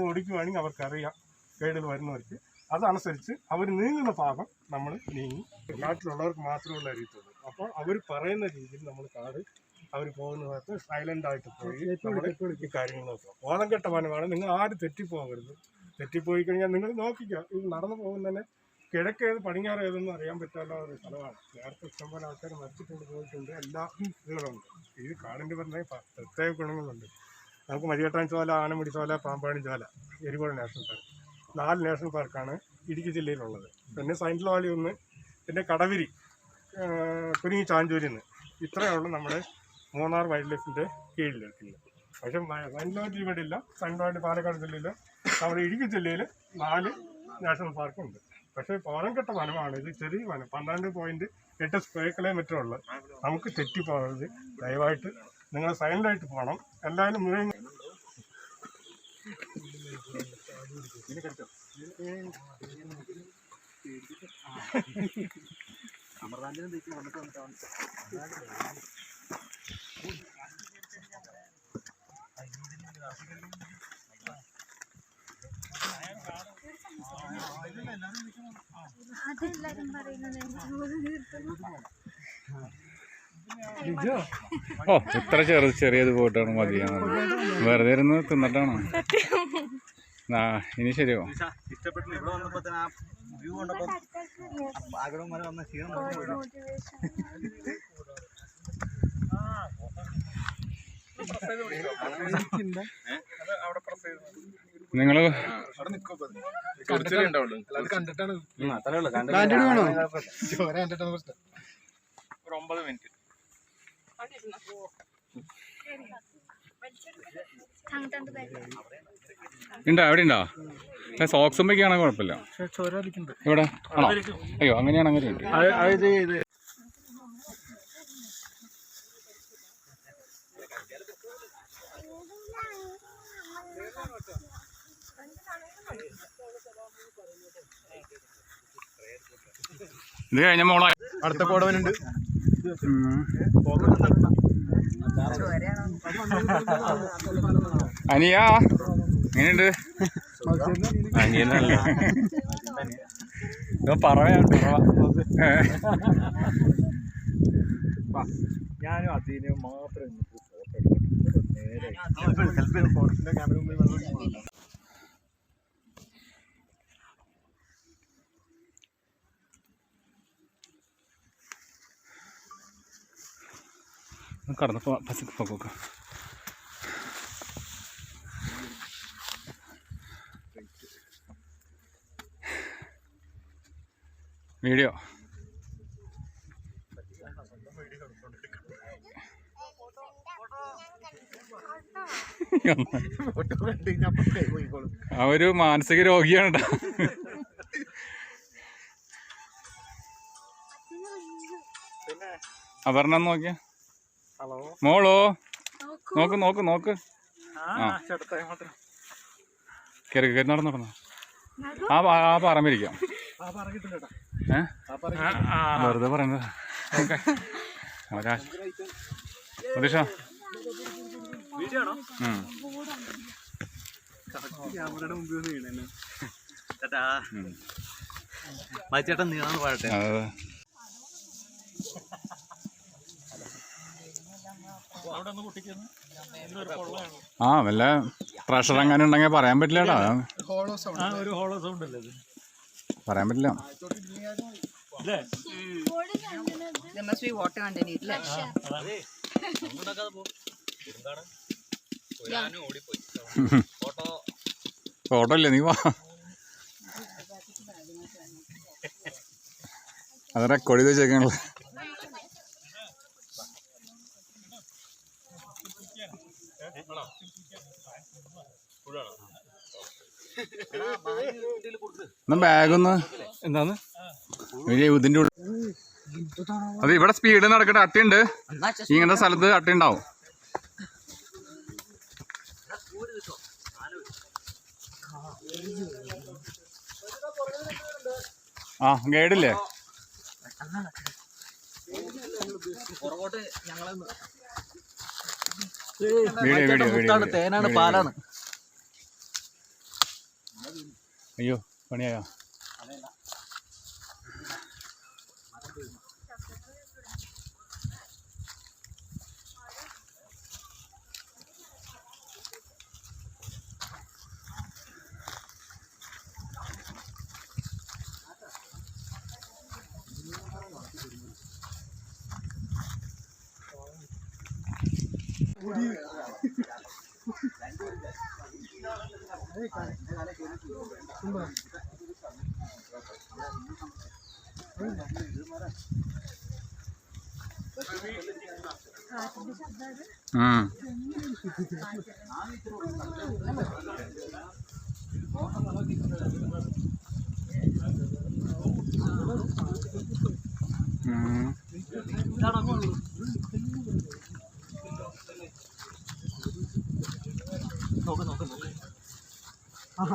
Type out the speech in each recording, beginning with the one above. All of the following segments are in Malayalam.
ഓടിക്കുവാണെങ്കിൽ അവർക്കറിയാം ഗൈഡിൽ വരുന്നവർക്ക്. അതനുസരിച്ച് അവർ നീങ്ങുന്ന ഭാഗം നമ്മൾ നീങ്ങി. നാട്ടിലുള്ളവർക്ക് മാത്രമേ അറിയത്തുള്ളൂ. അപ്പോൾ അവർ പറയുന്ന രീതിയിൽ നമ്മൾ കാട് അവർ പോകുന്ന ഭാഗത്ത് സൈലൻ്റായിട്ട് പോയി നമ്മൾ ഈ കാര്യങ്ങൾ നോക്കുക. ഓണംകെട്ട വനമാണ്. നിങ്ങൾ ആരും തെറ്റിപ്പോകരുത്. തെറ്റിപ്പോയി കഴിഞ്ഞാൽ നിങ്ങൾ നോക്കിക്കുക. ഇത് നടന്നു പോകുന്നതന്നെ കിഴക്കേത് പടിഞ്ഞാറേതെന്ന് അറിയാൻ പറ്റാത്ത ഒരു സ്ഥലമാണ്. നേരത്തെ ഇഷ്ടംപോലെ ആൾക്കാർ മരിച്ചിട്ടുണ്ട്, പോയിട്ടുണ്ട്, എല്ലാ ഇതുകളുണ്ട്. ഈ കാടിൻ്റെ പറഞ്ഞ പ്രത്യേക ഗുണങ്ങളുണ്ട്. നമുക്ക് മരിയട്ടാൻ ചോല, ആനമുടി ചോല, പാമ്പാണി ചോല, എരികോട് നാഷണൽ പാർക്ക്, 4 നാഷണൽ പാർക്കാണ് ഇടുക്കി ജില്ലയിലുള്ളത്. പിന്നെ സൈൻറ്റ് വാലി 1, പിന്നെ കടവിരി, കുരുങ്ങി ചാഞ്ചൂരിന്ന്, ഇത്രയുള്ള നമ്മുടെ മൂന്നാർ വൈൽഡ് ലൈഫിൻ്റെ കീഴിലെത്തുന്നത്. പക്ഷേ സൈൻറ്റ് വാലി ഇവിടെ ഇല്ല. സൈൻറ്റ് വാലി പാലക്കാട് ജില്ലയിൽ, നമ്മുടെ ഇടുക്കി ജില്ലയിൽ 4 നാഷണൽ പാർക്കുണ്ട്. പക്ഷേ ഓണംകെട്ട വനമാണ് ഇത്. ചെറിയ വനം, 12.8 സ്ക്വയർ കിലോമീറ്റർ ഉള്ളത്. നമുക്ക് തെറ്റിപ്പോകരുത്. ദയവായിട്ട് നിങ്ങൾ സൈലൻ്റായിട്ട് പോകണം. എല്ലാവരും മുഴുവൻ അതെല്ലാരും പറയുന്നത് ഓ ഇത്ര ചെറിയത് പോയിട്ടാണ് മതിയാണ്. വെറുതെ ഇരുന്ന് തിന്നിട്ടാണ്. ഇനി ശരിയോ? ഇഷ്ടപ്പെട്ടു. ഇവിടെ വന്നപ്പോ തന്നെ ആ വ്യൂ കണ്ടപ്പോ ആഗ്രഹം വരെ വന്ന ക്ഷീണം നിങ്ങള് കണ്ടിട്ടാണ് 9 മിനിറ്റ് ഉണ്ടോ? അവിടെ ഉണ്ടോ? സോക്സും വയ്ക്കുകയാണെങ്കിൽ കുഴപ്പമില്ല. ഇവിടെ ആണോ? അയ്യോ അങ്ങനെയാണ്. അങ്ങനെയുണ്ട്. ഇത് കഴിഞ്ഞ മോളെ അടുത്ത കോടവനുണ്ട്. അനിയാ എങ്ങനെയുണ്ട്? അനിയനല്ല, ഞാനും അതിന് മാത്രം കടന്നപ്പോ പസിപ്പോക്ക വീഡിയോ അവര് മാനസിക രോഗിയാണ്. അപർണ നോക്കിയ മോളോ നോക്ക്. കയറി നടന്നോ. ആ പറമ്പിരിക്കാം. വെറുതെ പറയുന്നത്. പ്രതീക്ഷ ചേട്ടൻ നീളാന്ന് പാടട്ടെ. വല്ല പ്രഷർ അങ്ങനെ ഉണ്ടെങ്കിൽ പറയാൻ പറ്റില്ലടാ. പറയാൻ പറ്റില്ല. ഫോട്ടോ ഇല്ലേ? നീ വാ, അത് റെക്കോർഡ് ചെയ്ത് വെച്ചേക്കാണല്ലോ. ബാഗൊന്ന് എന്താന്ന് ഇതിന്റെ ഉള്ളിൽ. അത് ഇവിടെ സ്പീഡ് നടക്കട്ടെ. അട്ടയുണ്ട്, ഇങ്ങനത്തെ സ്ഥലത്ത് അട്ടയുണ്ടാവും. ഗൈഡില്ലേ? തേനാണ്, പാലാണ്. അയ്യോ പണിയായോ?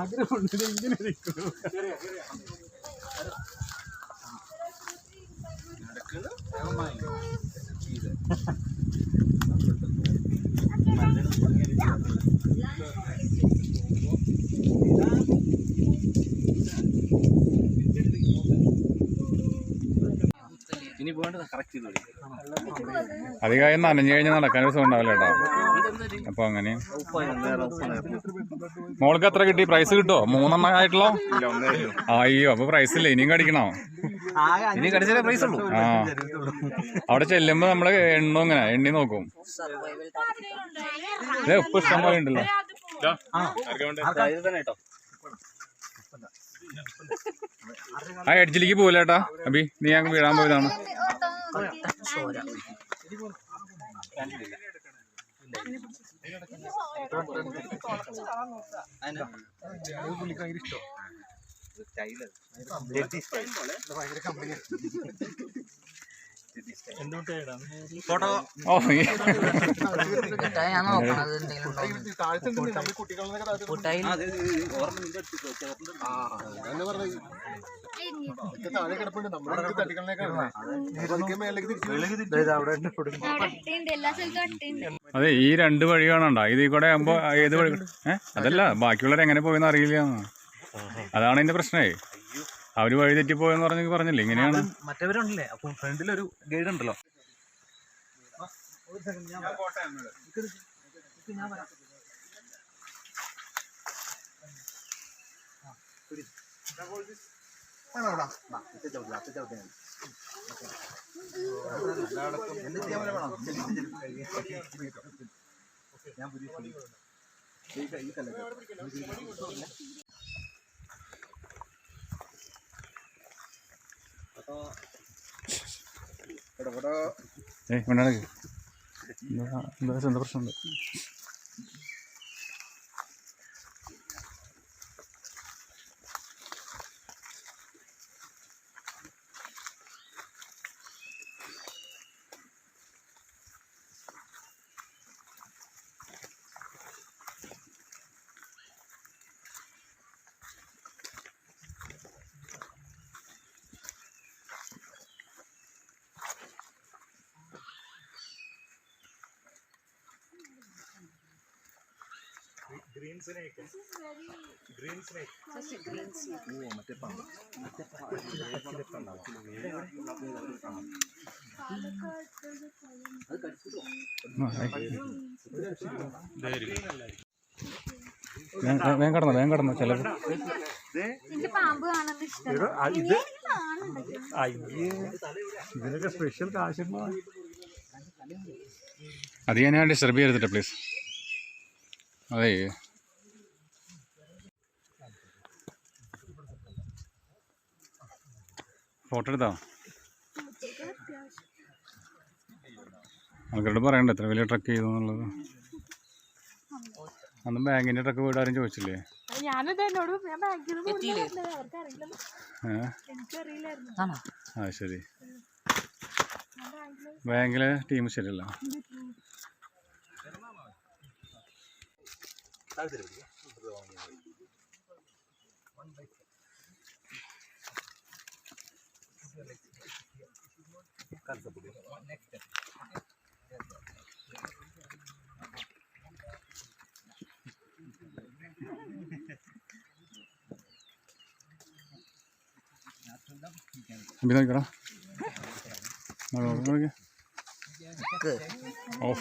ആഗ്രഹമുണ്ട് ഇങ്ങനെ ഇരിക്കുന്നു. ഇനി പോകേണ്ടത് കറക്റ്റ് ചെയ്തോളി. അധികമായി നനഞ്ഞു കഴിഞ്ഞാൽ നടക്കാൻ ദിവസം ഉണ്ടാവില്ല കേട്ടോ. അപ്പൊ അങ്ങനെ മോൾക്ക് എത്ര കിട്ടി? പ്രൈസ് കിട്ടോ? 3 ആയിട്ടുള്ളോ? അയ്യോ അപ്പൊ പ്രൈസ് ഇല്ല, ഇനിയും കടിക്കണോ? ഇനി കടിച്ചാലേ പ്രൈസ് ഉള്ളൂ. ആ അവിടെ ചെല്ലുമ്പോ നമ്മള് എണ്ണി നോക്കും. ഉപ്പ് ഇഷ്ടം പോലെ ഉണ്ടല്ലോ. ആ എഡ്ജിലേക്ക് പോവില്ലേട്ടാ അബി, നീ ഞങ്ങൾ വീഴാൻ പോയതാണ്. ഫോട്ടോ ഓ അതെ, ഈ 2 വഴി കാണണ്ട. ഇതിൽ കൂടെ ആകുമ്പോ ഏത് വഴി? അതല്ല, ബാക്കിയുള്ളവർ എങ്ങനെ പോയെന്ന് അറിയില്ല. അതാണ് എന്റെ പ്രശ്നമേ. അവര് വഴി തെറ്റിപ്പോയെന്ന് പറഞ്ഞില്ലേ, ഇങ്ങനെയാണ്. മറ്റവരുണ്ടല്ലേ, അപ്പൊ ഫ്രണ്ടിലൊരു ഗൈഡ് ഉണ്ടല്ലോ. എന്താ പ്രശ്നമുണ്ട്? Green snake. Green snake. വേഗം കടന്നു ചിലപ്പോൾ ഇതിനൊക്കെ സ്പെഷ്യൽ കാശുണ്ടോ? അത് ഞാൻ ഡിസ്റ്റർബ് ചെയ്തിട്ട് പ്ലീസ്. അതെ, ഫോട്ടോ എടുത്താ ആൾക്കാരോട് പറയണ്ട എത്ര വലിയ ട്രക്ക് ചെയ്തു എന്നുള്ളത്. അന്ന് ബാങ്കിന്റെ ട്രക്ക് പോയിട്ട് ആരും ചോദിച്ചില്ലേ? ആ ശരി, ബാങ്കിലെ ടീം ശരിയല്ല. അമ്പി നോക്കടാ നോക്കിയ ഓ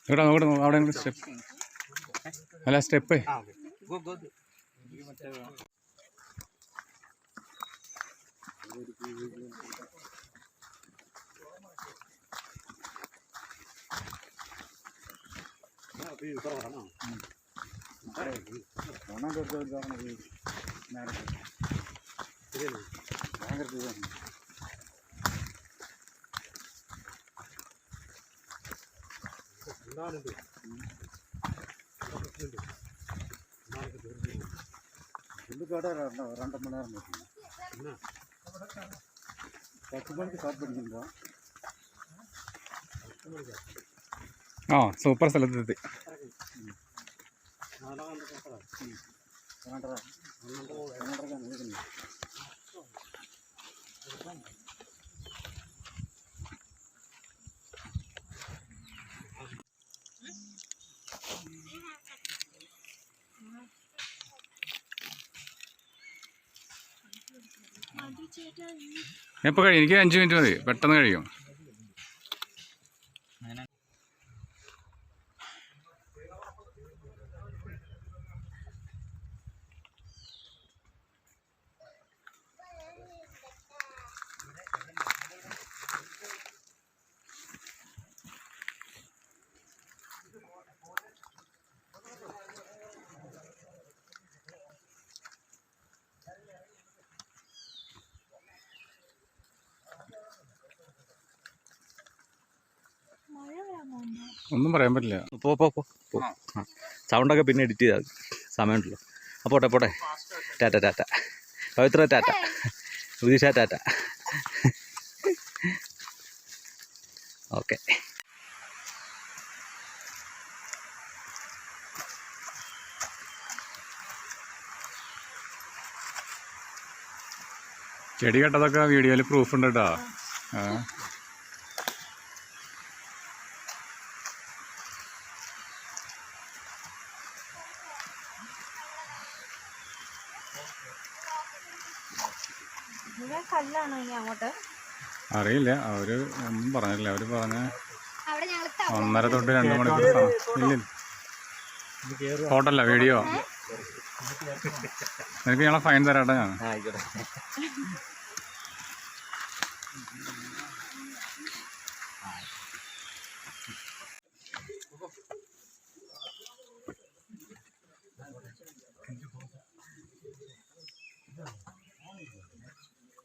ഇവിടെ നോക്കട്ടെ അവിടെ സ്റ്റെപ്പ് അല്ല സ്റ്റെപ്പ് ആ സൂപ്പർ സ്ഥലത്തെത്തി എപ്പോൾ കഴിയും എനിക്ക് 5 മിനിറ്റ് മതി പെട്ടെന്ന് കഴിയും ഒന്നും പറയാൻ പറ്റില്ല പോ സൗണ്ടൊക്കെ പിന്നെ എഡിറ്റ് ചെയ്താൽ സമയമുണ്ടല്ലോ അപ്പോൾ പോട്ടെ ടാറ്റ ടാറ്റ പവിത്ര ടാറ്റ ഉദീഷ ടാറ്റ ഓക്കെ ചെടി കെട്ടതൊക്കെ വീഡിയോയിൽ പ്രൂഫ് ഉണ്ട് കേട്ടോ അറിയില്ല അവര് ഒന്നും പറഞ്ഞില്ല അവര് പറഞ്ഞ 1:30 തൊട്ട് 2 മണിക്കൂർ ഇല്ല ഫോട്ടോല്ല വീഡിയോ നിനക്ക് ഞങ്ങളെ ഫൈൻ തരാട്ടെ ഞാൻ ആയിക്കോട്ടെ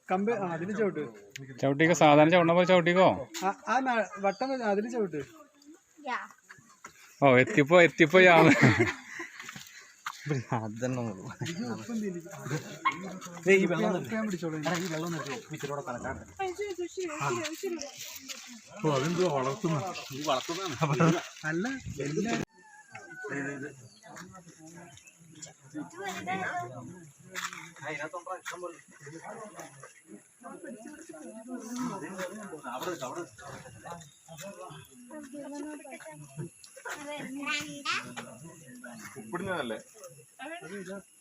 കമ്പ് അതിന് ചവിട്ട് ചവിട്ടിക്കോ സാധാരണ ചവിടണ പോലെ ചവിട്ടിക്കോ വട്ടം അതിന് ചവിട്ട് ഓ എത്തിപ്പോ ഞാൻ അതെന്തോ വളർത്തുന്നു അല്ല ഉപ്പിടുന്നതല്ലേ